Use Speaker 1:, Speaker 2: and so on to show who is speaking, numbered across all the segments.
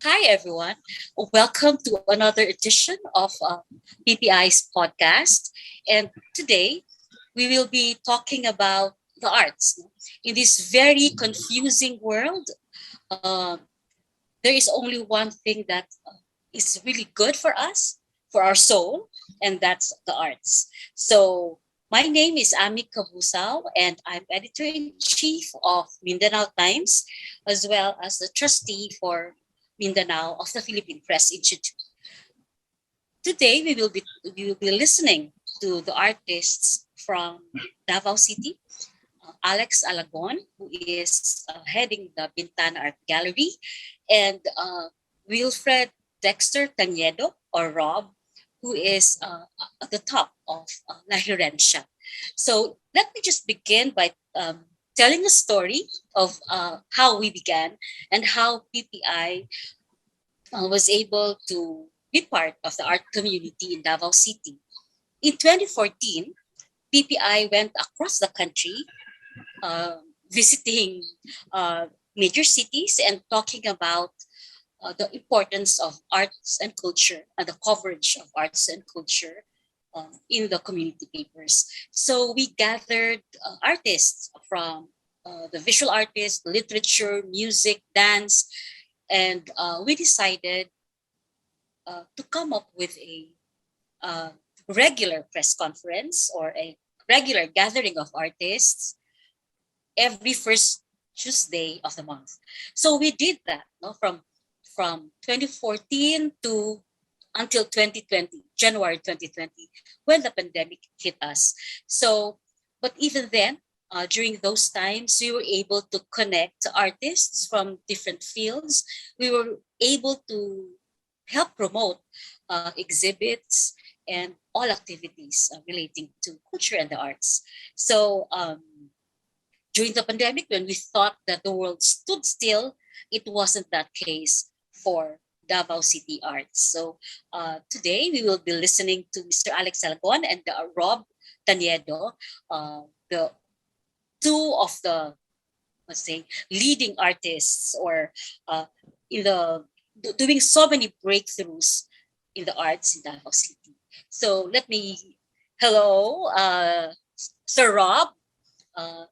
Speaker 1: Hi, everyone. Welcome to another edition of PPI's podcast. And today we will be talking about the arts. In this very confusing world, uh, there is only one thing that is really good for us, for our soul, and that's the arts. So, my name is Ami Cabusao, and I'm editor in chief of Mindanao Times, as well as the trustee for Mindanao of the Philippine Press Institute. Today, we will be listening to the artists from Davao City, Alex Alagon, who is heading the Bintana Art Gallery, and Wilfred Dexter Tañedo, or Rob, who is at the top of La Herencia. So let me just begin by telling a story of how we began and how PPI was able to be part of the art community in Davao City. In 2014, PPI went across the country uh, visiting uh, major cities and talking about the importance of arts and culture and the coverage of arts and culture in the community papers. So we gathered artists from the visual artists, literature, music, dance, and we decided to come up with a uh, regular press conference or a regular gathering of artists every first Tuesday of the month. So we did that, no, from 2014 to until 2020, January 2020, when the pandemic hit us. So, but even then, during those times, we were able to connect artists from different fields. We were able to help promote exhibits and all activities relating to culture and the arts. So, during the pandemic, when we thought that the world stood still, it wasn't that case for Davao City Arts. So today we will be listening to Mr. Alex Alagon and Rob Tañedo, the two of the, let's say, leading artists or uh, in the doing so many breakthroughs in the arts in Davao City. So let me, hello, Sir Rob. Uh,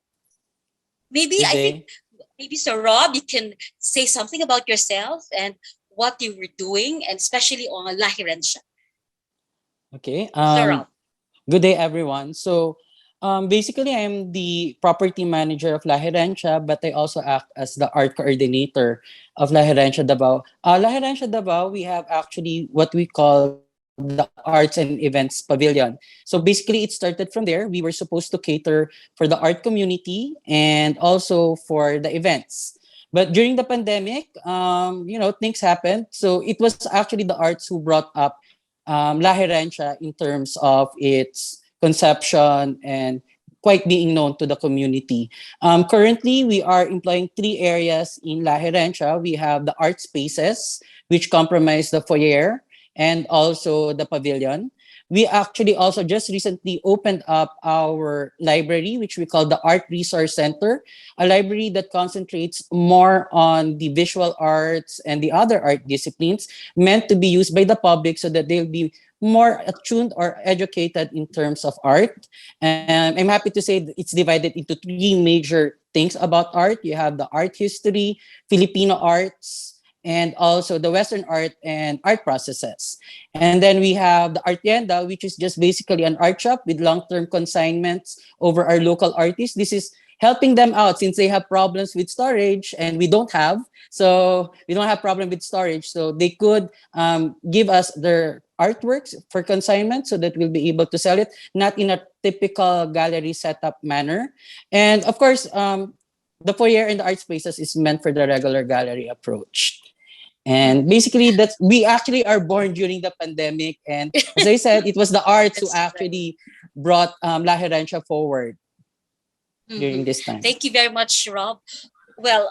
Speaker 1: maybe
Speaker 2: Good
Speaker 1: I think
Speaker 2: day.
Speaker 1: maybe Sir Rob, you can say something about yourself and what you were doing, and especially on La Herencia.
Speaker 2: Okay.
Speaker 1: Sir Rob.
Speaker 2: Good day, everyone. Basically, I'm the property manager of La Herencia, but I also act as the art coordinator of La Herencia Davao. La Herencia Davao, we have actually what we call the Arts and Events Pavilion. So basically, it started from there. We were supposed to cater for the art community and also for the events. But during the pandemic, things happened. So it was actually the arts who brought up La Herencia in terms of its conception and quite being known to the community. Currently, we are employing three areas in La Herencia. We have the art spaces, which comprise the foyer and also the pavilion. We actually also just recently opened up our library, which we call the Art Resource Center, a library that concentrates more on the visual arts and the other art disciplines meant to be used by the public so that they'll be more attuned or educated in terms of art. And I'm happy to say that it's divided into three major things about art. You have the art history, Filipino arts, and also the Western art and art processes. And then we have the Art Tienda, which is just basically an art shop with long-term consignments over our local artists. This is helping them out since they have problems with storage and we don't have. So we don't have problem with storage. So they could give us their artworks for consignment so that we'll be able to sell it, not in a typical gallery setup manner. And of course, the foyer and the art spaces is meant for the regular gallery approach. And
Speaker 1: Mhm.
Speaker 2: basically, that's we actually are born during the pandemic. And as I said, it was the arts who
Speaker 1: That's right.
Speaker 2: actually brought La Herencia forward during
Speaker 1: Mhm.
Speaker 2: this time.
Speaker 1: Thank you very much, Rob. Well,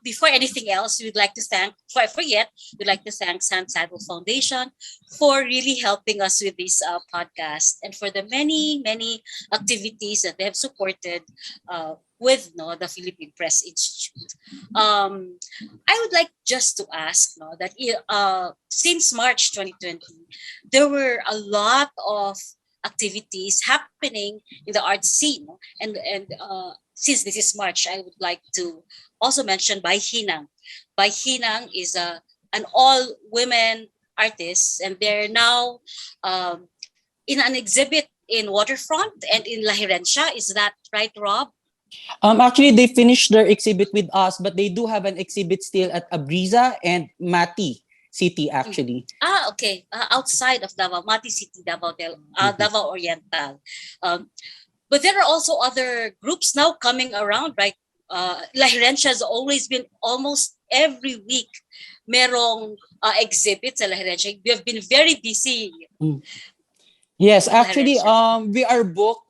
Speaker 1: before anything else, we'd like to thank, for yet, we'd like to thank San Saddle Foundation for really helping us with this podcast and for the many, many activities that they have supported with the Philippine Press Institute. I would like just to ask that since March 2020, there were a lot of activities happening in the art scene, and since this is March, I would like to also mention Bai Hinang. Bai Hinang is an all women artist, and they're now um, in an exhibit in Waterfront and in La Herencia. Is that right, Rob?
Speaker 2: Actually, they finished their exhibit with us, but they do have an exhibit still at Abriza and Mati City,
Speaker 1: Mm.
Speaker 2: actually.
Speaker 1: Okay. Outside of Davao, Mati City,
Speaker 2: Mhm.
Speaker 1: Davao Oriental. Um, but there are also other groups now coming around, right? La Herencia has always been almost every week merong exhibits sa La Herencia. We have been very busy
Speaker 2: Mm. Yes,
Speaker 1: in La
Speaker 2: actually,
Speaker 1: Herencia.
Speaker 2: we are booked.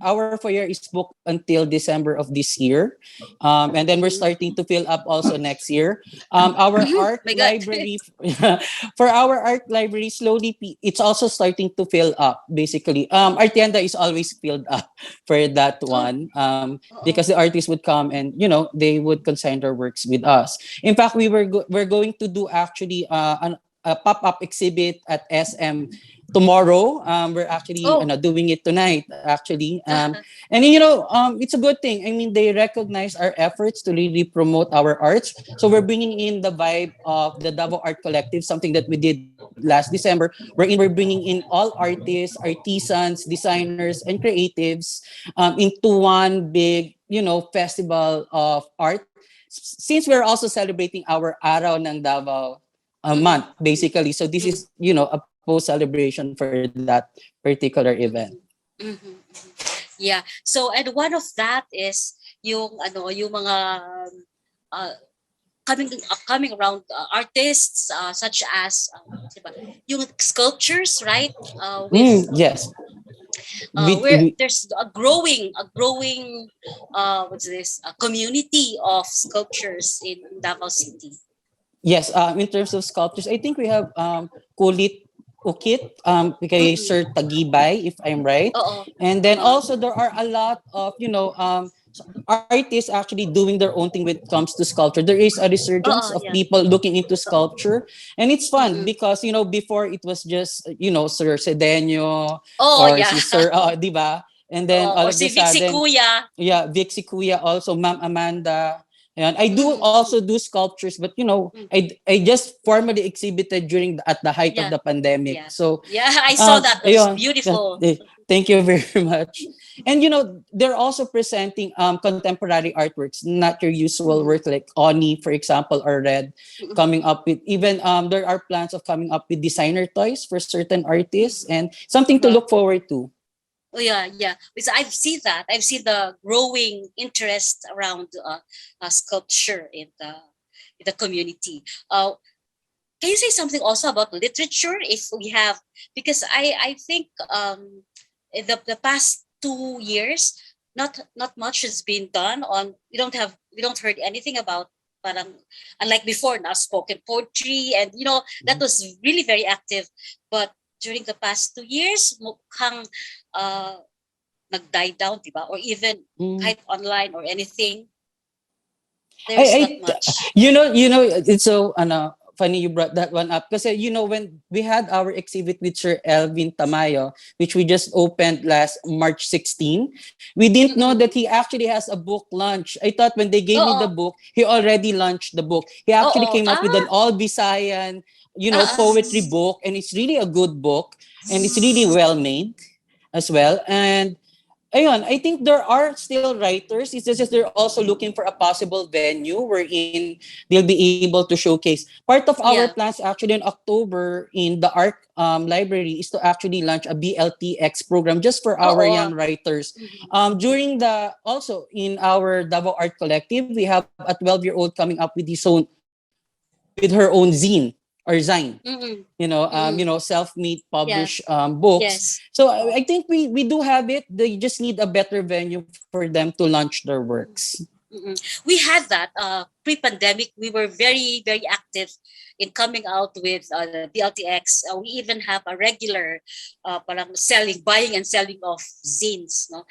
Speaker 2: Our foyer is booked until December of this year, and then we're
Speaker 1: Mm-hmm.
Speaker 2: starting to fill up also next year. Our
Speaker 1: Mm-hmm.
Speaker 2: art
Speaker 1: My God.
Speaker 2: library, for our art library, slowly it's also starting to fill up. Basically, our tienda is always filled up for that
Speaker 1: Oh,
Speaker 2: one,
Speaker 1: oh,
Speaker 2: because the artists would come and they would consign their works with us. In fact, we're going to do actually a pop up exhibit at SM tomorrow. We're actually
Speaker 1: oh.
Speaker 2: doing it tonight, actually. And it's a good thing. I mean, they recognize our efforts to really promote our arts. So we're bringing in the vibe of the Davao Art Collective, something that we did last December, wherein we're bringing in all artists, artisans, designers, and creatives into one big, festival of art. Since we're also celebrating our Araw ng Davao
Speaker 1: Mm-mm.
Speaker 2: month, basically. So this is, a post celebration for that particular event.
Speaker 1: Mm-mm. Mm-hmm. Yeah. So and one of that is yung mga uh, coming around artists such as diba, yung sculptures, right? With
Speaker 2: Yes.
Speaker 1: where there's a growing what's this a community of sculptures in Davao City.
Speaker 2: Yes, in terms of sculptures, I think we have Kulit Ukit, kay
Speaker 1: Mm-mm.
Speaker 2: Sir Tagibay, if I'm right.
Speaker 1: Oo.
Speaker 2: And then
Speaker 1: Uh,
Speaker 2: also there are a lot of, artists actually doing their own thing when it comes to sculpture. There is a resurgence of
Speaker 1: yeah.
Speaker 2: people looking into sculpture. And it's fun
Speaker 1: Mm-mm.
Speaker 2: because, before it was just, Sir Sedeño
Speaker 1: Oh
Speaker 2: or
Speaker 1: yeah.
Speaker 2: si Sir, diba? And then all
Speaker 1: Or
Speaker 2: of the
Speaker 1: si Vic si
Speaker 2: sudden,
Speaker 1: Kuya.
Speaker 2: yeah, Vixie Kuya also, Ma'am Amanda. And I do
Speaker 1: Mm-mm.
Speaker 2: also do sculptures, but
Speaker 1: Mm.
Speaker 2: I just formally exhibited at the height of
Speaker 1: Yeah.
Speaker 2: the pandemic.
Speaker 1: Yeah.
Speaker 2: So
Speaker 1: Yeah, I saw that. It was
Speaker 2: ayun,
Speaker 1: beautiful.
Speaker 2: thank you very much. And they're also presenting contemporary artworks, not your usual
Speaker 1: Mm-mm.
Speaker 2: work like Oni, for example, or Red,
Speaker 1: Mm-mm.
Speaker 2: coming up with even there are plans of coming up with designer toys for certain artists
Speaker 1: Mm-mm.
Speaker 2: and something to
Speaker 1: Uh-huh.
Speaker 2: look forward to.
Speaker 1: Oh yeah, yeah. Because I've seen that. I've seen the growing interest around sculpture in the community. Can you say something also about literature if we have, because I think in the past 2 years not much has been done on, we don't heard anything about parang, unlike before na spoken poetry, and that was really very active, but during the past 2 years mukhang uh, nag-die down, diba? Or even
Speaker 2: Mm.
Speaker 1: kahit online or anything,
Speaker 2: I,
Speaker 1: there's
Speaker 2: I
Speaker 1: not much.
Speaker 2: it's so funny you brought that one up because when we had our exhibit with Sir Elvin Tamayo, which we just opened last March 16, we didn't know that
Speaker 1: Mm-mm.
Speaker 2: he actually has a book launch. I thought when they gave me
Speaker 1: Oo.
Speaker 2: the book, he already launched the book. He actually
Speaker 1: Oo.
Speaker 2: came up with an all Visayan, poetry
Speaker 1: Ah.
Speaker 2: book, and it's really a good book, and it's really well made as well. And ayun, I think there are still writers. It's just they're also looking for a possible venue wherein they'll be able to showcase. Part of our
Speaker 1: Yeah.
Speaker 2: plans actually in October in the art library is to actually launch a BLTX program just for our
Speaker 1: Oo.
Speaker 2: young writers.
Speaker 1: Mhm.
Speaker 2: During the also in our Davao Art Collective, we have a 12-year-old coming up with with her own zine or zine,
Speaker 1: Mm. Mm.
Speaker 2: self-made
Speaker 1: Yeah.
Speaker 2: published books.
Speaker 1: Yes.
Speaker 2: So I think we do have it. They just need a better venue for them to launch their works.
Speaker 1: Mm-mm. We had that pre-pandemic. We were very, very active in coming out with the BLTX. We even have a regular parang buying and selling of zines. No,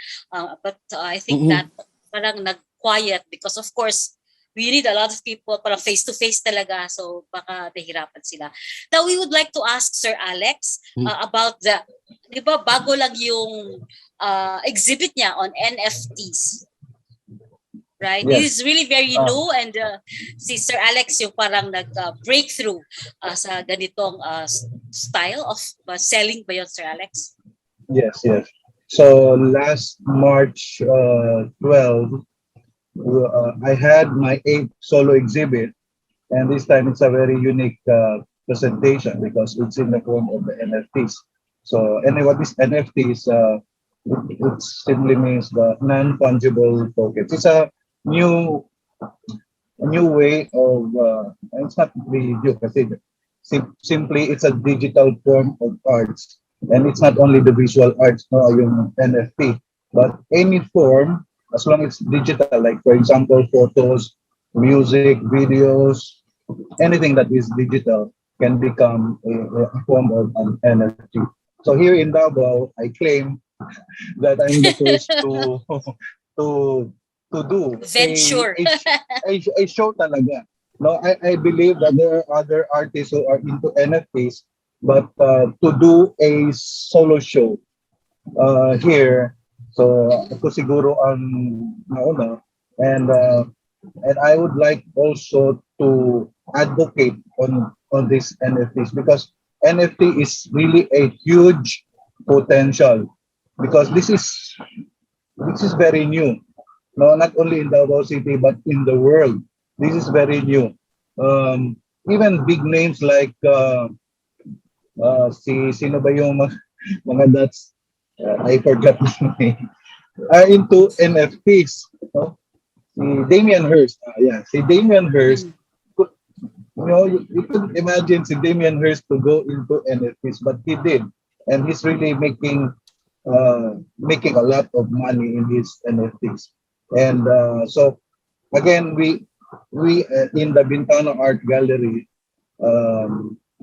Speaker 1: but I think
Speaker 2: Mm-mm.
Speaker 1: that parang quiet because of course we need a lot of people para face to face talaga, so baka nahirapan sila. Now we would like to ask Sir Alex about the, di ba bago lang yung exhibit niya on NFTs, right?
Speaker 3: Yes.
Speaker 1: This is really very
Speaker 3: Uh,
Speaker 1: new, and si Sir Alex yung parang nag-breakthrough sa ganitong style of selling ba yun, Sir Alex?
Speaker 3: yes, yes. So last March 12, I had my eighth solo exhibit, and this time it's a very unique presentation because it's in the form of the NFTs. So, and what is NFTs? It simply means the non-fungible tokens. It's new a new way of it's not really new kasi simply it's a digital form of arts, and it's not only the visual arts, no, yung NFT, but any form as long as it's digital, like for example photos, music, videos, anything that is digital can become a form of an NFT. So here in Davao, I claim that I'm the first to to to do
Speaker 1: Venture.
Speaker 3: a show talaga. No, I believe that there are other artists who are into NFTs, but to do a solo show here, so ako siguro ang nauna, and I would like also to advocate on this NFTs because NFT is really a huge potential because this is very new. No, not only in Davao City but in the world. This is very new. Even big names like si sino ba yung mga dots, I forgot his name, are into NFTs. No? Si Damian Hirst. Yeah, si Damian Hirst. You could imagine si Damian Hirst to go into NFTs, but he did, and he's really making a lot of money in his NFTs. And so again, we in the Bintano Art Gallery,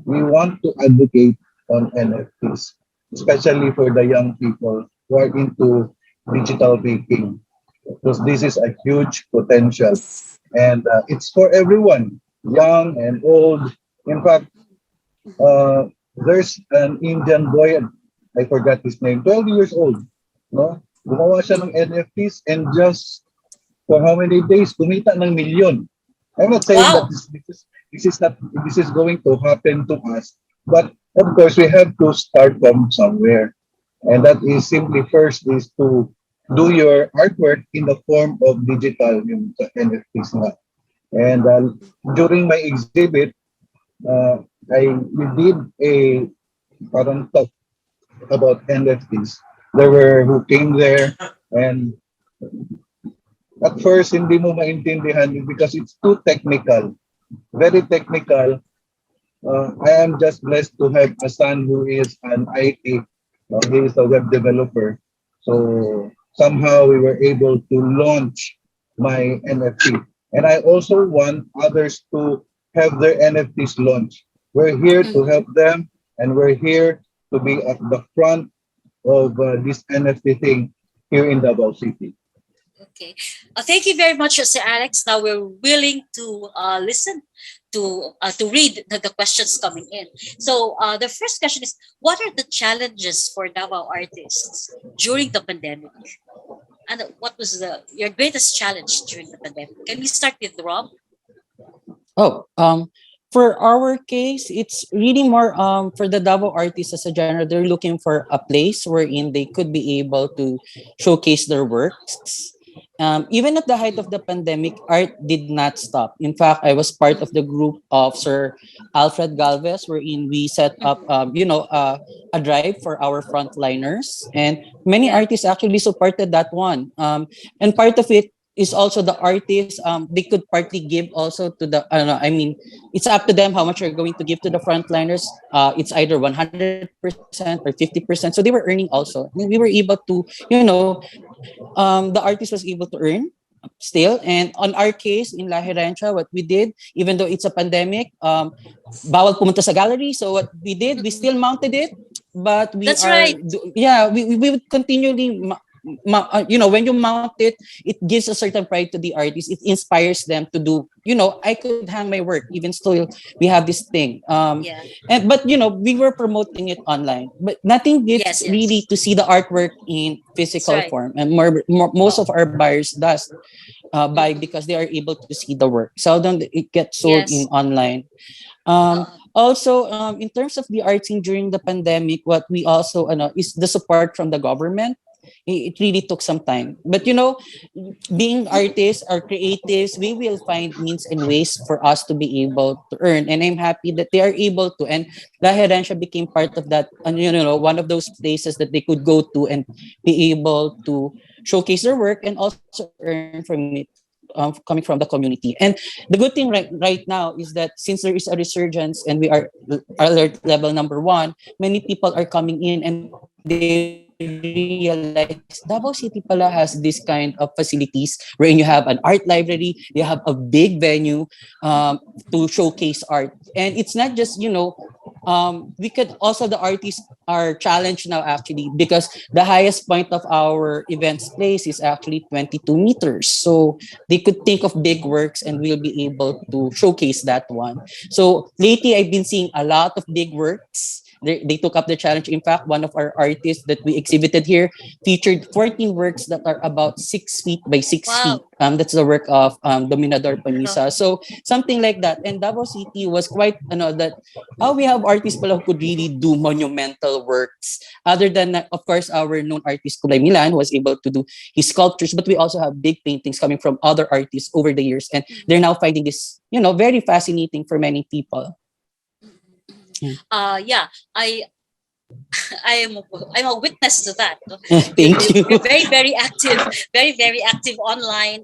Speaker 3: we want to advocate on NFTs, especially for the young people who are into digital making, because this is a huge potential, and it's for everyone, young and old. In fact, there's an Indian boy, I forgot his name, 12 years old, no? Gumawa siya ng NFTs, and just for how many days, kumita ng milyon. I'm not saying that
Speaker 1: Wow.
Speaker 3: this is going to happen to us, but of course we have to start from somewhere, and that is simply first is to do your artwork in the form of digital, yung sa NFTs nga. And during my exhibit, we did a parang talk about NFTs. There were who came there, and at first hindi mo maintindihan because it's too technical, very technical. I am just blessed to have a son who is an IT. He is a web developer. So somehow we were able to launch my NFT. And I also want others to have their NFTs launched. We're here to help them, and we're here to be at the front of this NFT thing here in Davao City.
Speaker 1: Okay. Thank you very much, Sir Alex. Now we're willing to listen to read the questions coming in. So the first question is, what are the challenges for Davao artists during the pandemic? And what was your greatest challenge during the pandemic? Can we start with Rob?
Speaker 2: Oh, for our case, it's really more for the Davao artists as a genre. They're looking for a place wherein they could be able to showcase their works. Even at the height of the pandemic, art did not stop. In fact, I was part of the group of Sir Alfred Galvez, wherein we set up, a drive for our frontliners, and many
Speaker 1: Yeah.
Speaker 2: artists actually supported that one. And part of it is also the artists. They could partly give also to the. I don't know. I mean, it's up to them how much you're going to give to the frontliners. It's either 100% or 50%. So they were earning also. I mean, we were able to, the artist was able to earn still. And on our case in La Herencia, what we did, even though it's a pandemic, bawal pumunta sa gallery. So what we did, we still mounted it, but we
Speaker 1: That's
Speaker 2: are,
Speaker 1: right.
Speaker 2: we would continually when you mount it, it gives a certain pride to the artist. It inspires them to do, I could hang my work even still we have this thing.
Speaker 1: Yeah.
Speaker 2: And but we were promoting it online, but nothing gets
Speaker 1: Yes,
Speaker 2: really
Speaker 1: yes.
Speaker 2: to see the artwork in
Speaker 1: That's
Speaker 2: physical
Speaker 1: right.
Speaker 2: form, and most of our buyers does buy
Speaker 1: Mhm.
Speaker 2: because they are able to see the work. Seldom it gets sold in
Speaker 1: Yes.
Speaker 2: online.
Speaker 1: Uh,
Speaker 2: Also, in terms of the art scene during the pandemic, what we also is the support from the government. It really took some time, but being artists or creatives, we will find means and ways for us to be able to earn. And I'm happy that they are able to. And La Herencia became part of that, and one of those places that they could go to and be able to showcase their work and also earn from it. Coming from the community. And the good thing right now is that since there is a resurgence and we are alert level number 1, many people are coming in and they realize Davao City pala has this kind of facilities wherein you have an art library, you have a big venue to showcase art. And it's not just, we could also, the artists are challenged now actually because the highest point of our events place is actually 22 meters. So they could think of big works and we'll be able to showcase that one. So lately, I've been seeing a lot of big works. They took up the challenge. In fact, one of our artists that we exhibited here featured 14 works that are about 6 feet by 6 feet.
Speaker 1: wow.
Speaker 2: That's the work of Dominador
Speaker 1: Uh,
Speaker 2: Panisa. So something like that. And Davao City was quite, that we have artists pala who could really do monumental works. Other than, of course, our known artist Kulay Milan was able to do his sculptures, but we also have big paintings coming from other artists over the years, and they're now finding this, very fascinating for many people. Yeah.
Speaker 1: yeah, I am I'm a witness to that. No?
Speaker 2: Thank you.
Speaker 1: You're very very active, very active online,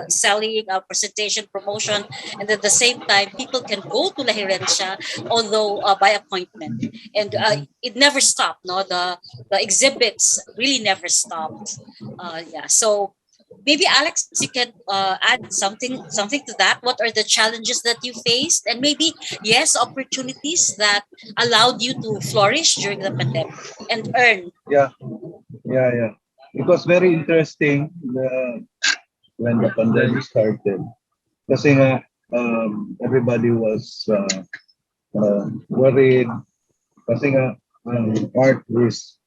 Speaker 1: selling, presentation, promotion, and at the same time, people can go to La Herencia, although by appointment, and it never stopped. No, the exhibits really never stopped. Yeah, so maybe Alex, you can add something to that. What are the challenges that you faced, and maybe yes, opportunities that allowed you to flourish during the pandemic and earn.
Speaker 3: Yeah, yeah. It was very interesting when the pandemic started. Kasi nga, everybody was worried. Kasi nga, art is,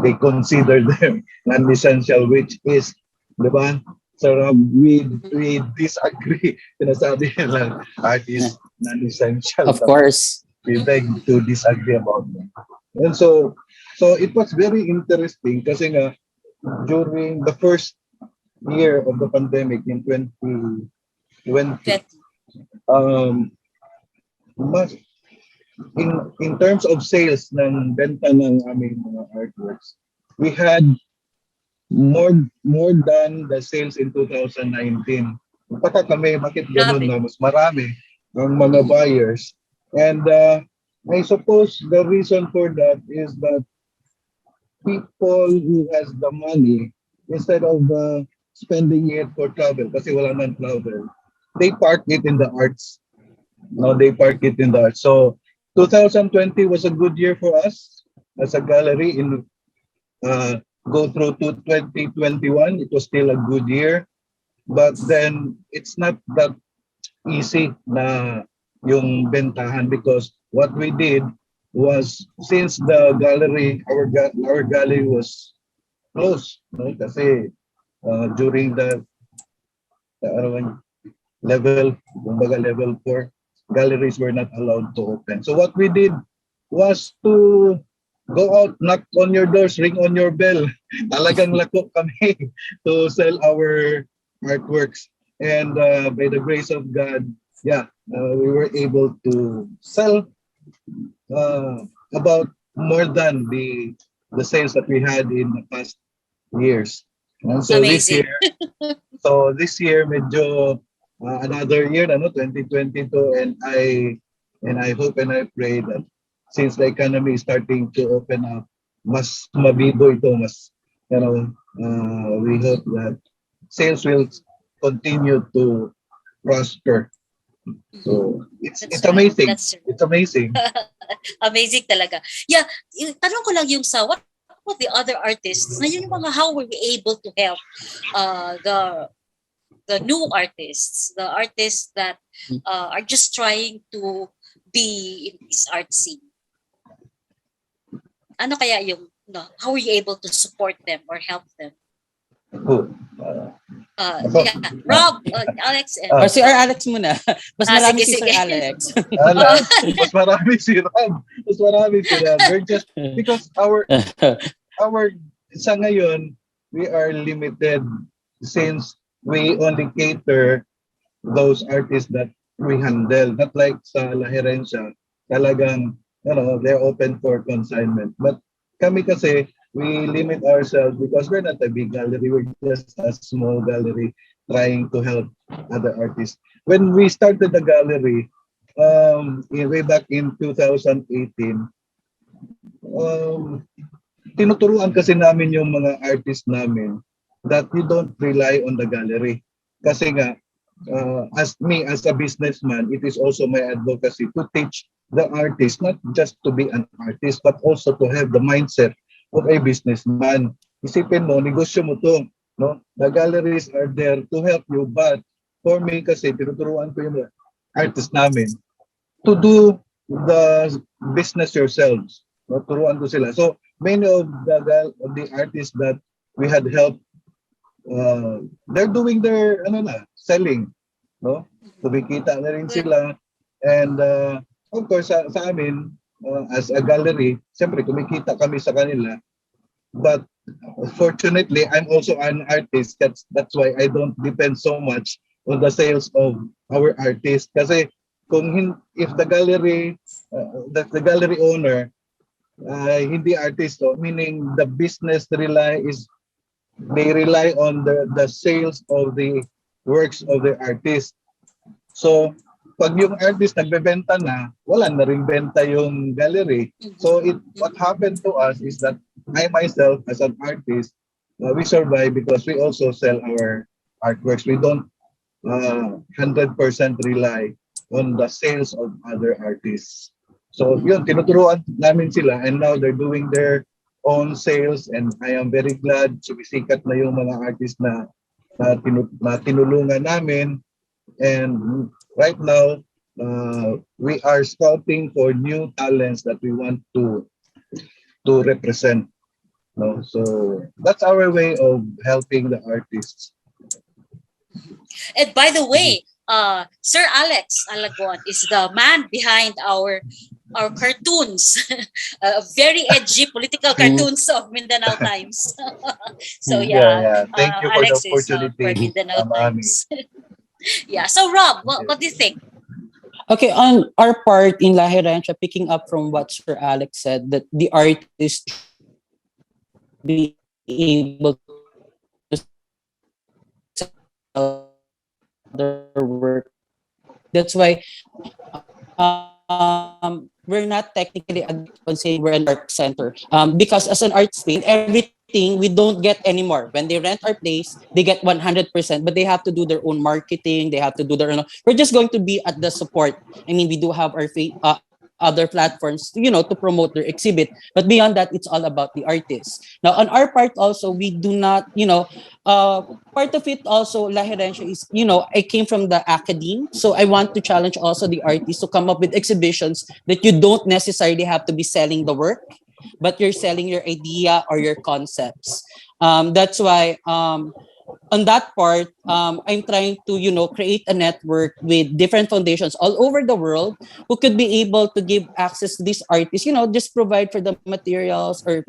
Speaker 3: they consider them non-essential, which is, di ba? So
Speaker 1: Mhm.
Speaker 3: we disagree. Sinasabi nila, art is non-essential.
Speaker 2: Of course.
Speaker 3: We beg to disagree about them. And so it was very interesting kasi nga during the first year of the pandemic in 2020,
Speaker 1: 20.
Speaker 3: um, mas, in terms of sales ng benta ng aming mga artworks, we had more than the sales in 2019. Baka kami, bakit ganun
Speaker 1: Grabe.
Speaker 3: na mas marami ng mga
Speaker 1: Mhm.
Speaker 3: buyers. And I suppose the reason for that is that people who has the money, instead of spending it for travel, kasi wala nang travel, they park it in the arts. No, they park it in the arts. So 2020 was a good year for us as a gallery. In go through to 2021, it was still a good year. But then it's not that easy na yung bentahan, because what we did was, since the gallery, our gallery was closed, no? Kasi during the ano, level, kumbaga level 4, galleries were not allowed to open. So what we did was to go out, knock on your doors, ring on your bell. Talagang lako kami to sell our artworks. And by the grace of God, yeah, we were able to sell uh, about more than the sales that we had in the past years. And
Speaker 1: Amazing.
Speaker 3: so this year medyo another year, ano, 2022, and I hope and I pray that since the economy is starting to open up, mas mabibo ito, mas, we hope that sales will continue to prosper.
Speaker 1: Mhm.
Speaker 3: So
Speaker 1: That's
Speaker 3: it's
Speaker 1: right.
Speaker 3: amazing.
Speaker 1: That's
Speaker 3: It's amazing.
Speaker 1: amazing talaga. Yeah, tanong ko lang yung sa what about the other artists? Na yun yung mga how were we able to help the new artists, the artists that are just trying to be in this art scene? Ano kaya yung, no, how were you able to support them or help them?
Speaker 3: Who? Ako?
Speaker 1: Yeah, Rob, Alex, and
Speaker 2: Si Sir Alex muna. Mas marami
Speaker 1: sige,
Speaker 2: si Sir
Speaker 1: sige.
Speaker 2: Alex.
Speaker 3: Mas marami si Rob. Mas marami si Rob. We're just, because our, sa ngayon, we are limited since we only cater those artists that we handle. Not like sa La Herencia, talagang, they're open for consignment. But kami kasi, we limit ourselves because we're not a big gallery. We're just a small gallery trying to help other artists. When we started the gallery, way back in 2018, tinuturuan kasi namin yung mga artists namin that you don't rely on the gallery. Kasi nga, as a businessman, it is also my advocacy to teach the artist not just to be an artist, but also to have the mindset of a businessman. Isipin mo, negosyo mo to, no? The galleries are there to help you, but for me kasi, tinuturuan ko yung artist namin to do the business yourselves. No? Turuan ko sila. So, many of the artists that we had helped, they're doing their selling, no? Kumikita na rin sila, and of course sa amin as a gallery, siyempre kumikita kami sa kanila, but fortunately I'm also an artist. That's why I don't depend so much on the sales of our artists, kasi if the gallery owner hindi artist, meaning the business they rely on the sales of the works of the artist. So, pag yung artist nagbebenta na, wala na ring benta yung gallery. So, what happened to us is that I myself, as an artist, we survive because we also sell our artworks. We don't 100% rely on the sales of other artists. So, yun, tinuturuan namin sila, and now they're doing their own sales, and I am very glad sumisikat na yung mga artists na tinulungan namin. And right now, we are scouting for new talents that we want to represent. No? So that's our way of helping the artists.
Speaker 1: And by the way, Sir Alex Alagon is the man behind our cartoons, very edgy political cartoons of Mindanao Times. So yeah.
Speaker 3: Thank you for
Speaker 1: Alex
Speaker 3: the opportunity.
Speaker 1: is for Mindanao Times. Yeah. So Rob, what do you think?
Speaker 2: Okay, on our part in La Herencia, picking up from what Sir Alex said, that the artist be able to sell their work. That's why we're not technically on saying we're an art center. Because as an art space, everything we don't get anymore. When they rent our place, they get 100%, but they have to do their own marketing. They have to do their own. We're just going to be at the support. I mean, we do have our other platforms, to promote their exhibit. But beyond that, it's all about the artists. Now, on our part also, we do not, part of it also, La Herencia is, I came from the academe. So I want to challenge also the artists to come up with exhibitions that you don't necessarily have to be selling the work, but you're selling your idea or your concepts. That's why on that part, I'm trying to, create a network with different foundations all over the world who could be able to give access to these artists, just provide for the materials or,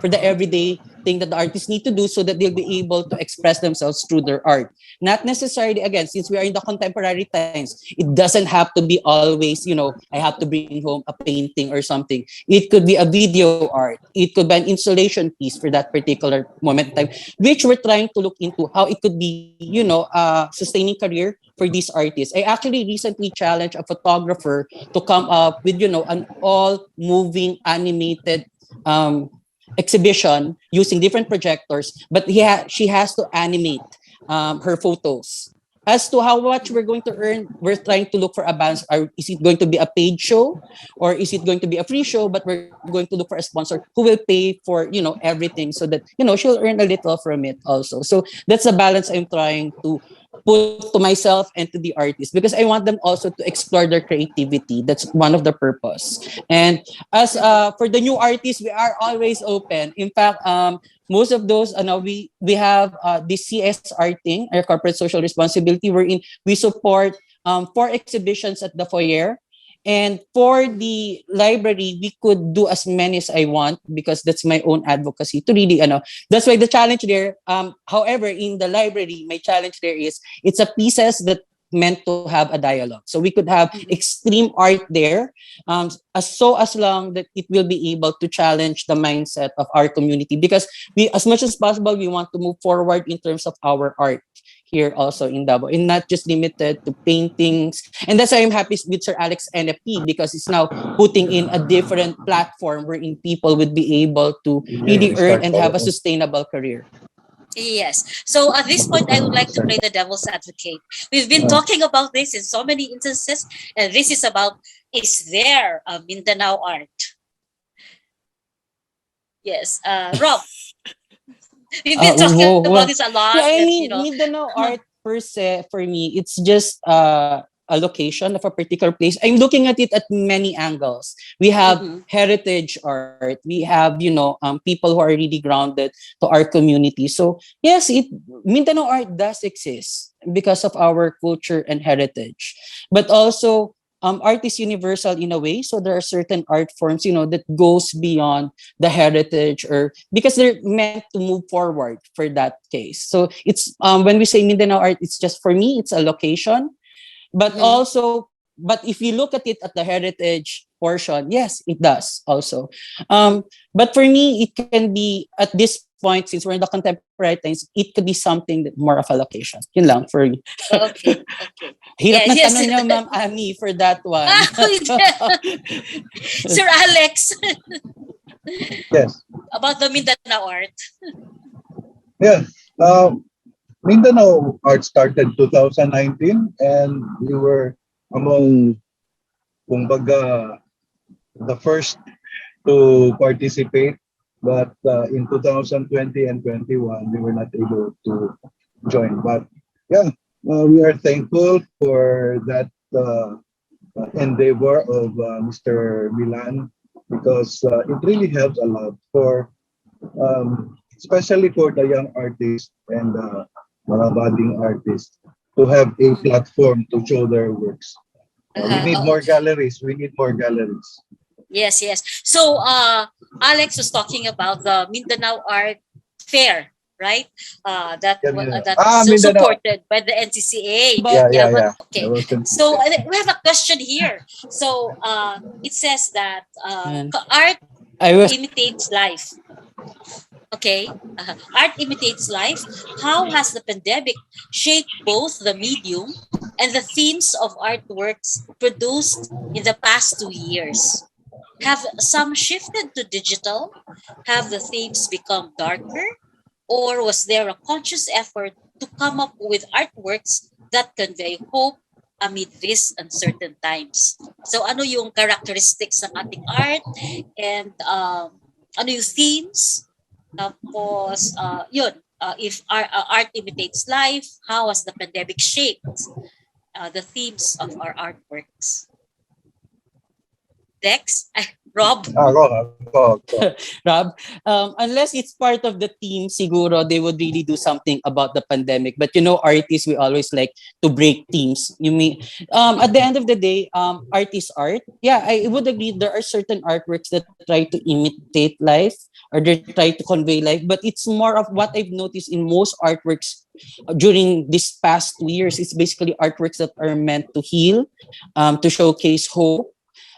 Speaker 2: for the everyday thing that the artists need to do so that they'll be able to express themselves through their art. Not necessarily, again, since we are in the contemporary times, it doesn't have to be always, I have to bring home a painting or something. It could be a video art. It could be an installation piece for that particular moment in time, which we're trying to look into how it could be, a sustaining career for these artists. I actually recently challenged a photographer to come up with, an all moving animated exhibition using different projectors, but she has to animate her photos. as to how much we're going to earn, we're trying to look for a balance. Is it going to be a paid show, or is it going to be a free show? But we're going to look for a sponsor who will pay for everything, so that she'll earn a little from it also. So that's the balance I'm trying to put to myself and to the artists, because I want them also to explore their creativity. That's one of the purpose. And as for the new artists, we are always open. In fact, most of those, we have the CSR thing, our corporate social responsibility, wherein we support 4 exhibitions at the foyer. And for the library, we could do as many as I want, because that's my own advocacy to really, that's why the challenge there. However, in the library, my challenge there is it's a pieces that meant to have a dialogue. So we could have extreme art there, as long that it will be able to challenge the mindset of our community, because we, as much as possible, we want to move forward in terms of our art here also in Davao, and not just limited to paintings. And that's why I'm happy with Sir Alex NFT, because it's now putting in a different platform wherein people would be able to
Speaker 3: Yeah,
Speaker 2: really
Speaker 3: we
Speaker 2: earn
Speaker 3: start
Speaker 2: and have a
Speaker 3: following.
Speaker 2: sustainable career.
Speaker 1: Yes. So at this point, I would like to play the devil's advocate. We've been
Speaker 3: Uh,
Speaker 1: talking about this in so many instances, and this is about, is there a Mindanao art? Yes. Rob, we've been talking about this
Speaker 2: Well,
Speaker 1: a lot,
Speaker 2: yeah,
Speaker 1: and
Speaker 2: I mean, Mindanao art per se, for me, it's just a location of a particular place. I'm looking at it at many angles. We have
Speaker 1: Mhm.
Speaker 2: heritage art. We have, people who are really grounded to our community. So yes, Mindanao art does exist because of our culture and heritage, but also art is universal in a way. So there are certain art forms, that goes beyond the heritage, or because they're meant to move forward for that case. So it's when we say Mindanao art, it's just, for me, it's a location, but
Speaker 1: Mhm.
Speaker 2: also, but if you look at it at the heritage portion, yes, it does also.
Speaker 1: Mhm.
Speaker 2: But for me, it can be at this point, since we're in the contemporary times, it could be something that more of a location. Yun lang for me.
Speaker 1: Okay. Okay.
Speaker 2: Hirap
Speaker 1: Yes.
Speaker 2: ng
Speaker 1: Yes.
Speaker 2: tanong niyo, Ma'am Ami, for that one.
Speaker 1: Sir Alex,
Speaker 3: yes.
Speaker 1: about the Mindanao art.
Speaker 3: Yeah. Um, Mindanao Art started 2019, and we were among, kumbaga, the first to participate. But in 2020 and 21, we were not able to join. But yeah, we are thankful for that endeavor of Mr. Milan, because it really helps a lot for, especially for the young artists and mga budding artists, to have a
Speaker 1: Mhm.
Speaker 3: platform to show their works. We need
Speaker 1: Oh,
Speaker 3: more galleries. We need more galleries.
Speaker 1: yes, yes. So, Alex was talking about the Mindanao Art Fair, right?
Speaker 3: Yeah, Mindanao.
Speaker 1: That's
Speaker 3: Ah,
Speaker 1: so
Speaker 3: Mindanao.
Speaker 1: supported by the NCCA.
Speaker 3: Yeah,
Speaker 2: But
Speaker 1: Yeah,
Speaker 3: yeah,
Speaker 1: but
Speaker 3: yeah. That
Speaker 1: okay.
Speaker 3: was
Speaker 1: So
Speaker 3: consistent.
Speaker 1: we have a question here. So, it says that
Speaker 2: and
Speaker 1: art
Speaker 2: I was
Speaker 1: imitates life. Okay, art imitates life. How has the pandemic shaped both the medium and the themes of artworks produced in the past 2 years? Have some shifted to digital? Have the themes become darker? Or was there a conscious effort to come up with artworks that convey hope amid these uncertain times? So ano yung characteristics ng ating art, and ano yung themes? Tapos, if art imitates life, how has the pandemic shaped the themes of our artworks? Dex? Rob?
Speaker 3: Go.
Speaker 2: Rob, unless it's part of the team, siguro they would really do something about the pandemic. But artists, we always like to break teams. You mean, at the end of the day, art is art. Yeah, I would agree. There are certain artworks that try to imitate life, or they try to convey life. But it's more of what I've noticed in most artworks during these past 2 years. It's basically artworks that are meant to heal, to showcase hope.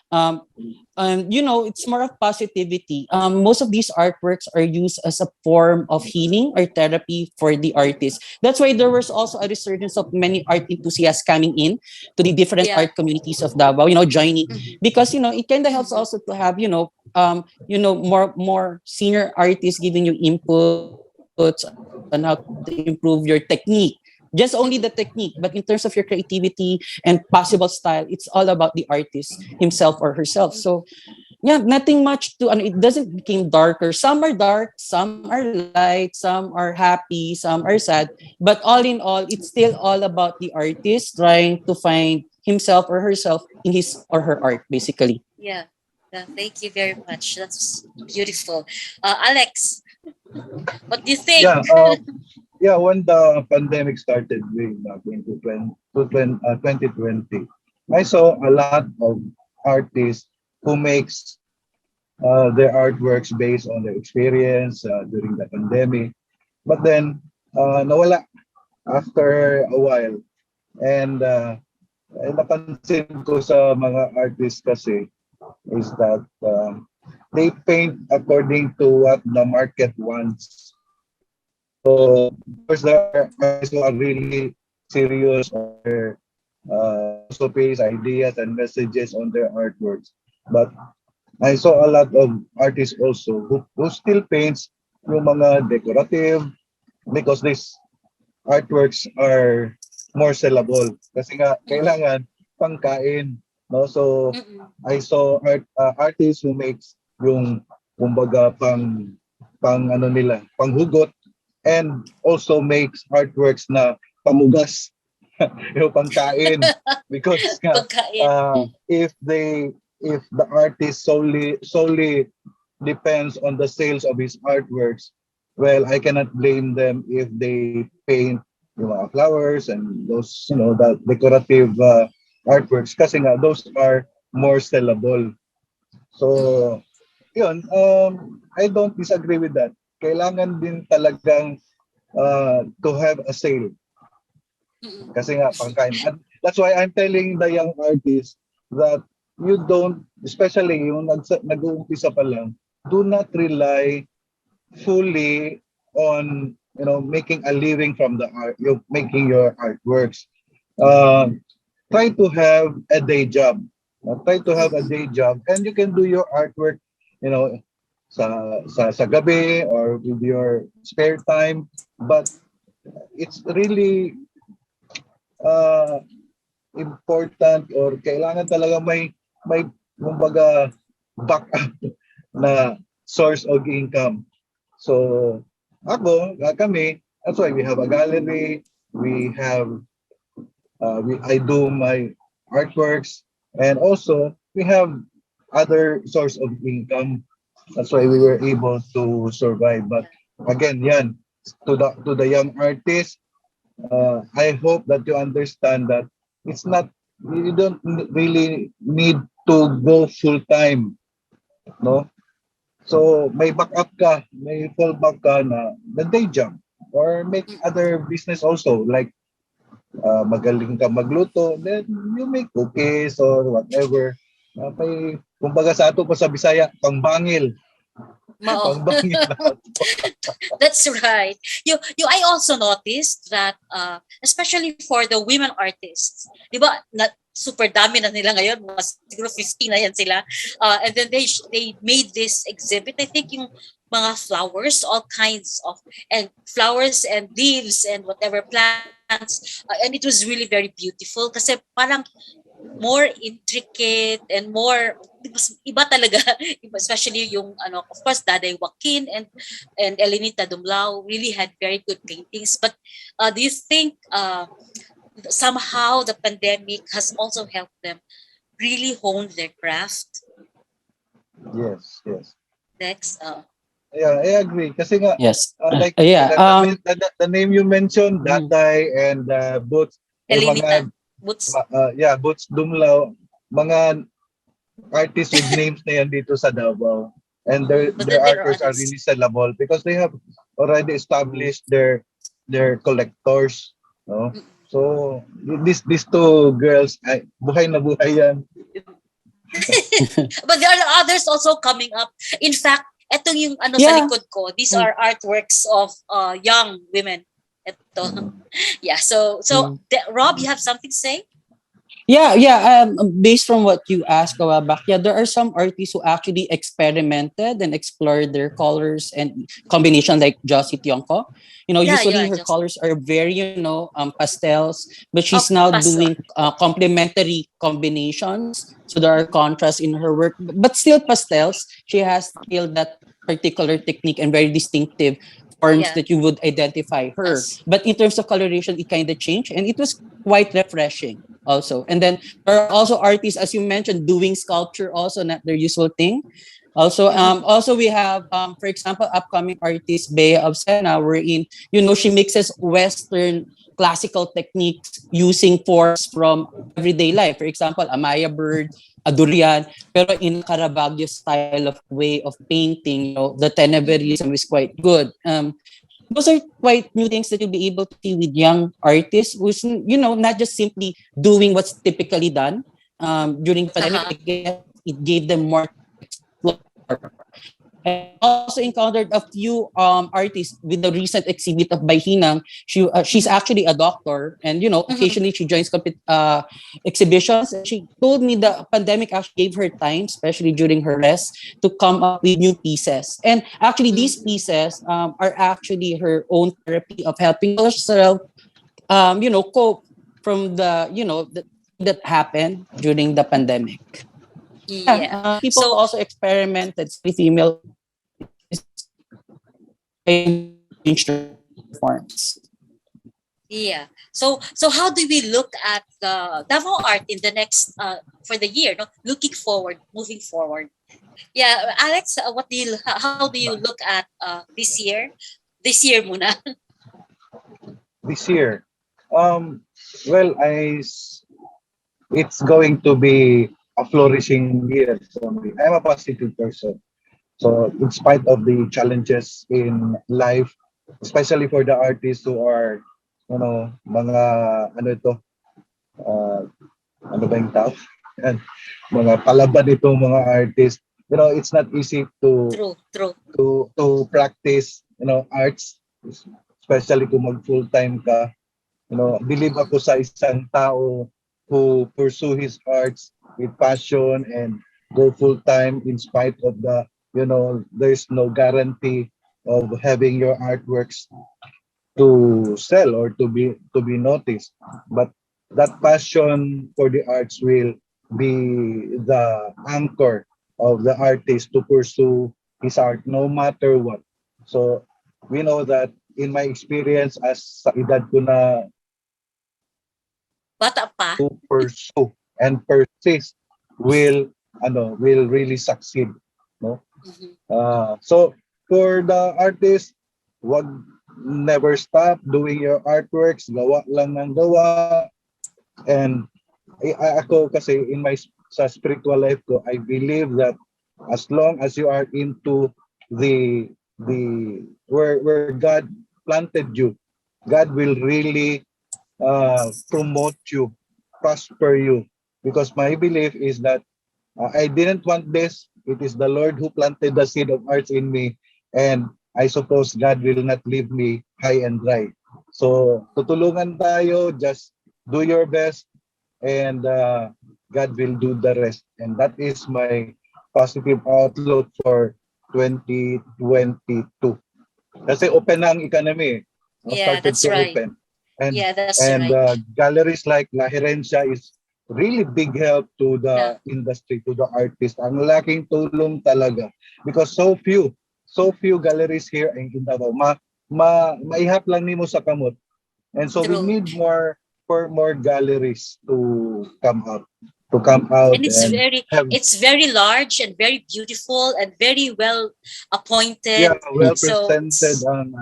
Speaker 2: Um, and it's more of positivity. Most of these artworks are used as a form of healing or therapy for the artist. That's why there was also a resurgence of many art enthusiasts coming in to the different
Speaker 1: Yeah.
Speaker 2: art communities of Davao, joining,
Speaker 1: Mhm.
Speaker 2: because it kind of helps
Speaker 1: Mhm.
Speaker 2: also to have more senior artists giving you inputs on how to improve your technique, right? just only the technique, but in terms of your creativity and possible style, it's all about the artist himself or herself. So yeah, nothing much to, it doesn't become darker. Some are dark, some are light, some are happy, some are sad. But all in all, it's still all about the artist trying to find himself or herself in his or her art, basically.
Speaker 1: Yeah. Thank you very much. That's beautiful. Alex, what do you think?
Speaker 3: Yeah, yeah. When the pandemic started way back in 2020, I saw a lot of artists who makes their artworks based on their experience during the pandemic. But then, nawala after a while. And napansin ko sa mga artists kasi is that they paint according to what the market wants. So, of course, there are artists who are really serious on their also pays ideas and messages on their artworks. But I saw a lot of artists also who still paints yung mga decorative because these artworks are more sellable. Kasi nga, kailangan pangkain. No? So,
Speaker 1: Mm-mm.
Speaker 3: I saw artists who makes yung kumbaga pang ano nila, panghugot and also makes artworks na pamugas yung pangkain because nga
Speaker 1: Pagkain.
Speaker 3: if the artist solely depends on the sales of his artworks, well, I cannot blame them if they paint yung mga flowers and those, the decorative artworks kasi nga those are more sellable.
Speaker 1: Mm-mm.
Speaker 3: So, yun, I don't disagree with that. Kailangan din talagang to have a sale
Speaker 1: Mm-mm.
Speaker 3: kasi nga pangkain. And that's why I'm telling the young artists that you don't, especially yung nag-uumpisa pa lang, do not rely fully on making a living from the art, you making your artworks. Try to have a day job. Try to have a
Speaker 1: Mm-mm.
Speaker 3: day job, and you can do your artwork, you know, sa gabi or with your spare time. But it's really uh, important or kailangan talaga may kumbaga backup na source of income. So kami, that's why we have a gallery, we have I do my artworks, and also we have other source of income. That's why we were able to survive. But again, yan, to the young artists, I hope that you understand that it's not, you don't really need to go full time, no? So may backup ka, may fallback ka na the day job or make other business also like magaling ka magluto, then you make cookies or whatever. Kumbaga sa ato pa sa Bisaya, pangbangil.
Speaker 1: Mao.
Speaker 3: Pangbangil na.
Speaker 1: That's right. I also noticed that especially for the women artists, 'di ba? Super dami na nila ngayon, mas siguro 50 na yan sila. And then they made this exhibit. I think yung mga flowers, all kinds of and flowers and leaves and whatever plants, and it was really very beautiful kasi parang more intricate and more iba talaga, especially yung of course Daday Joaquin and Elenita Dumlao really had very good paintings. But do you think somehow the pandemic has also helped them really hone their craft?
Speaker 3: Yes.
Speaker 1: Next,
Speaker 3: Yeah, I agree. Kasi nga,
Speaker 2: Yes.
Speaker 3: like
Speaker 2: Yeah.
Speaker 3: the name you mentioned, Datay and Boots, or
Speaker 1: Elenita,
Speaker 3: mga,
Speaker 1: Boots.
Speaker 3: Boots Dumlao, mga artists with names na yan dito sa Davao. And
Speaker 1: But
Speaker 3: their
Speaker 1: then there are
Speaker 3: artworks are
Speaker 1: others.
Speaker 3: really sellable because they have already established their collectors. No? So these two girls, ay, buhay na buhay yan.
Speaker 1: But there are others also coming up. In fact, etong yung sa
Speaker 2: Yeah.
Speaker 1: likod ko, these are artworks of young women. Ito. Yeah, so
Speaker 2: Mm.
Speaker 1: Rob, you have something to say?
Speaker 2: Yeah. Based from what you asked a while back, yeah, there are some artists who actually experimented and explored their colors and combination, like Josie Tionko.
Speaker 1: Yeah,
Speaker 2: Usually
Speaker 1: yeah,
Speaker 2: her
Speaker 1: just
Speaker 2: colors are very, pastels, but
Speaker 1: up
Speaker 2: she's now
Speaker 1: pastel.
Speaker 2: doing complementary combinations. So there are contrasts in her work, but still pastels. She has still that particular technique and very distinctive forms
Speaker 1: Yeah,
Speaker 2: that you would identify her.
Speaker 1: yes.
Speaker 2: But in terms of coloration, it kind of changed, and it was quite refreshing also. And then there are also artists, as you mentioned, doing sculpture, also not their usual thing.
Speaker 1: Mhm.
Speaker 2: Also we have, for example, upcoming artist Bea of Sena, wherein she mixes Western classical techniques using forms from everyday life. For example, a Maya bird, a durian, pero in a Caravaggio style of way of painting. The teneverism is quite good. Those are quite new things that you'll be able to see with young artists who's not just simply doing what's typically done during the pandemic.
Speaker 1: Uh-huh.
Speaker 2: I guess it gave them more time to explore. And I also encountered a few artists with the recent exhibit of Baihinang. She's
Speaker 1: Mhm.
Speaker 2: actually a doctor, and
Speaker 1: Mhm.
Speaker 2: occasionally she joins exhibitions. And she told me the pandemic actually gave her time, especially during her rest, to come up with new pieces. And actually, these
Speaker 1: Mhm.
Speaker 2: pieces are actually her own therapy of helping herself, cope from the that happened during the pandemic. Yeah,
Speaker 1: Yeah.
Speaker 2: people
Speaker 1: So
Speaker 2: also experimented, especially female artists, trying to change their forms.
Speaker 1: yeah. So how do we look at the Davao art in the next for the year? No, looking forward, moving forward. Yeah, Alex, what do you how do you look at this year? This year, muna.
Speaker 3: This year. Um, well, it's going to be a flourishing year for me. I'm a positive person. So, in spite of the challenges in life, especially for the artists who are, mga, ano ito, uh, ano ba yung tawag? Yan, mga palaban itong mga artists. It's not easy to
Speaker 1: True, true.
Speaker 3: practice, arts, especially kung mag full-time ka. Believe
Speaker 1: Mhm.
Speaker 3: ako sa isang tao who pursue his arts with passion and go full time in spite of there's no guarantee of having your artworks to sell or to be noticed. But that passion for the arts will be the anchor of the artist to pursue his art no matter what. So we know that in my experience as sa edad ko na
Speaker 1: Bata pa.
Speaker 3: to pursue and persist will will really succeed, no.
Speaker 1: Mhm.
Speaker 3: So for the artist, wag never stop doing your artworks, gawa lang ng gawa. And ako kasi in my sa spiritual life ko, I believe that as long as you are into the where God planted you, God will really promote you, prosper you. Because my belief is that I didn't want this. It is the Lord who planted the seed of arts in me. And I suppose God will not leave me high and dry. So, tutulungan tayo. Just do your best. And God will do the rest. And that is my positive outlook for 2022. Kasi open na ang economy.
Speaker 1: Yeah,
Speaker 3: Started
Speaker 1: that's
Speaker 3: to
Speaker 1: right.
Speaker 3: open. And
Speaker 1: Yeah, that's
Speaker 3: and
Speaker 1: right.
Speaker 3: galleries like La Herencia is really big help to
Speaker 1: Yeah.
Speaker 3: the industry, to the artist. Ang laking tulong talaga because so few galleries here in Davao. Maihap lang nimo sa kamot. And so we
Speaker 1: True.
Speaker 3: need more galleries to come out
Speaker 1: And
Speaker 3: and have,
Speaker 1: it's very large and very beautiful and very well
Speaker 3: yeah,
Speaker 1: appointed.
Speaker 3: well
Speaker 1: So
Speaker 3: presented
Speaker 1: it's
Speaker 3: ang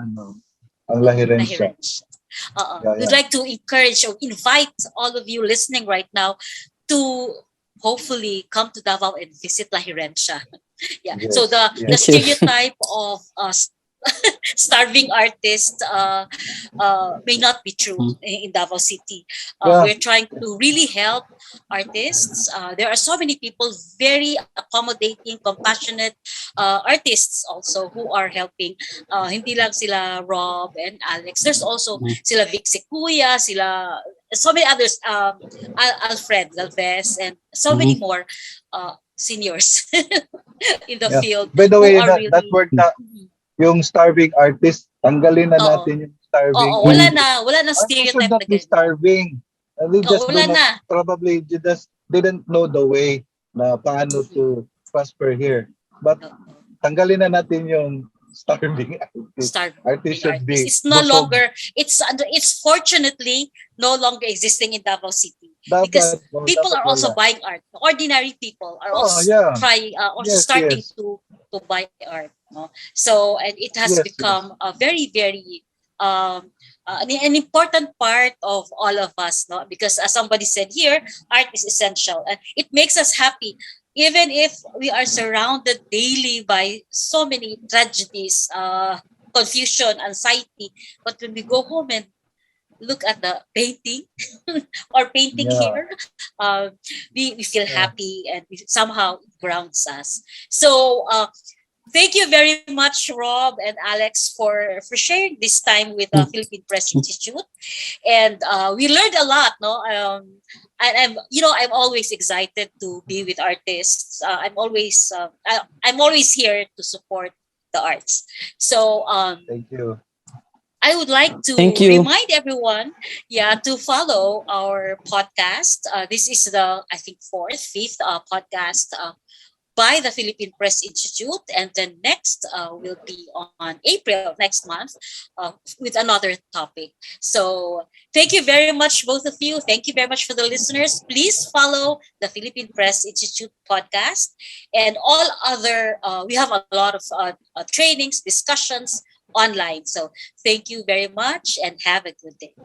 Speaker 3: La Herencia.
Speaker 1: Lahiraj.
Speaker 3: Yeah,
Speaker 1: We'd
Speaker 3: yeah.
Speaker 1: like to encourage or invite all of you listening right now to hopefully come to Davao and visit Lahirensya. Yeah. So
Speaker 3: Yes,
Speaker 1: the
Speaker 2: Thank
Speaker 3: yes.
Speaker 2: you.
Speaker 1: stereotype of starving artist may not be true in Davao City.
Speaker 3: Yeah.
Speaker 1: We're trying to really help artists. There are so many people, very accommodating, compassionate artists also who are helping. Hindi lang sila Rob and Alex. There's also sila Vic Sequoia, sila so many others, Alfred Galvez, and so many
Speaker 2: Mhm.
Speaker 1: more seniors in the
Speaker 3: Yeah.
Speaker 1: field
Speaker 3: By the
Speaker 1: who
Speaker 3: way,
Speaker 1: are
Speaker 3: that
Speaker 1: really.
Speaker 3: word na
Speaker 1: Mhm.
Speaker 3: yung starving artist, tanggalin na
Speaker 1: Oo.
Speaker 3: natin yung starving
Speaker 1: Oo,
Speaker 2: Mhm.
Speaker 3: artist.
Speaker 1: wala na
Speaker 3: Artists should
Speaker 1: stereotype
Speaker 3: not
Speaker 1: na
Speaker 3: be
Speaker 1: ganyan.
Speaker 3: starving. They
Speaker 1: Oo,
Speaker 3: just do
Speaker 1: wala
Speaker 3: not,
Speaker 1: na.
Speaker 3: probably they just didn't know the way na paano
Speaker 1: Mhm.
Speaker 3: to prosper here. But
Speaker 1: Oo.
Speaker 3: tanggalin na natin yung starving artist.
Speaker 1: Starving
Speaker 3: Artists should
Speaker 1: artist.
Speaker 3: be
Speaker 1: It's no
Speaker 3: busog.
Speaker 1: longer. It's fortunately no longer existing in Davao City because
Speaker 3: Dapat, oh,
Speaker 1: people
Speaker 3: dapat
Speaker 1: are also
Speaker 3: wala.
Speaker 1: buying art. Ordinary people are
Speaker 3: Oh,
Speaker 1: also
Speaker 3: yeah.
Speaker 1: trying, also
Speaker 3: Yes,
Speaker 1: starting
Speaker 3: yes.
Speaker 1: to buy art. No? So, and it has
Speaker 3: Yes, yes.
Speaker 1: become a very very um, an important part of all of us. No, because as somebody said here, art is essential and it makes us happy even if we are surrounded daily by so many tragedies, confusion, anxiety. But when we go home and look at the painting or painting
Speaker 3: Yeah.
Speaker 1: here, we feel
Speaker 3: Yeah.
Speaker 1: happy and somehow it grounds us. So thank you very much, Rob and Alex, for sharing this time with the Philippine Press Institute. And we learned a lot, no? And I'm always excited to be with artists. I'm always here to support the arts. So
Speaker 3: Thank you.
Speaker 1: I would like
Speaker 2: Thank
Speaker 1: to
Speaker 2: you.
Speaker 1: remind everyone, yeah, to follow our podcast. This is the, I think, fifth podcast by the Philippine Press Institute, and then next will be on April next month with another topic. So thank you very much, both of you. Thank you very much for the listeners. Please follow the Philippine Press Institute podcast and all other. We have a lot of trainings, discussions online. So thank you very much and have a good day.